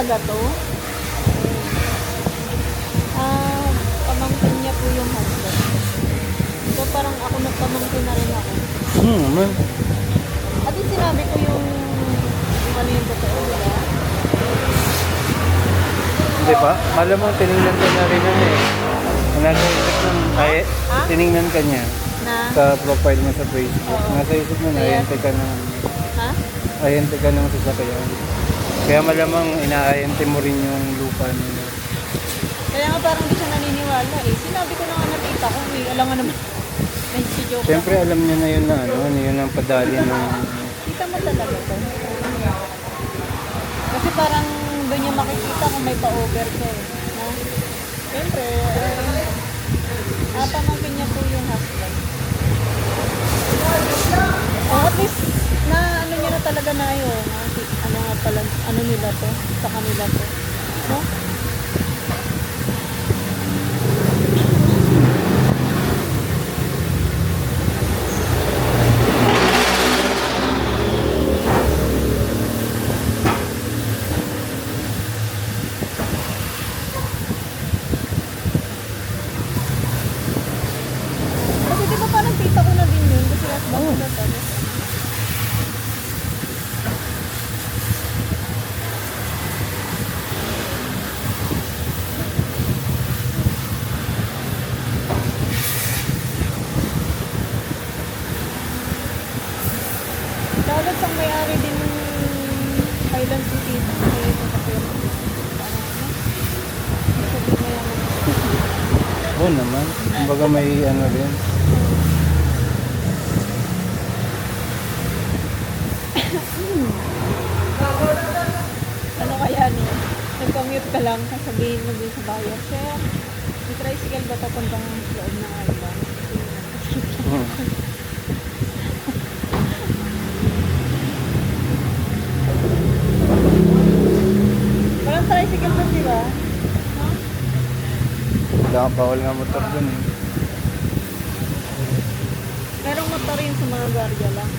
talaga to? Pamangkin niya po yung husband. So parang ako nagpamangkin na rin ako. Man. At yung sinabi ko yung ano yung totoo, diba? Di ba? Alam mo, tinignan ka na rin yan eh. Nasa isip nun, tinignan ka niya Na? sa profile mo sa Facebook. Oo. Nasa isip mo na, Kaya- ayente ka ng, Ha? ayente ka ng sasakyan. Kaya malamang inaayente mo rin yung lupa niya. Kaya nga parang di siya naniniwala eh. Sinabi ko na nga na tita ko eh. Alam nga naman. Nag-joke Siyempre alam niya na yun na ano yun ang padali ng... Kita mo talaga to. Kasi parang doon niya makikita kung may pa-over ka eh. No? Siyempre, pamangkin niya po yung husband. At least, na ano niya na talaga na yun. Ano nga pala, ano nila to, sa kanila to. No? Kasi di ba parang tita ko na din yun? Kasi last month na tayo. Dapat ang may-ari din ng Highland City. May kapatid. Sabi na yan. Oo naman. Kumbaga may ano rin. Ano kaya niya? Nag-commute ka lang, sasabihin mo din sa buyer, Sir, may tricycle ba papuntang loob ng island? Walang tricycle ba, di ba? Bawal nga motor dun eh. Merong motor yun sa mga guardia lang.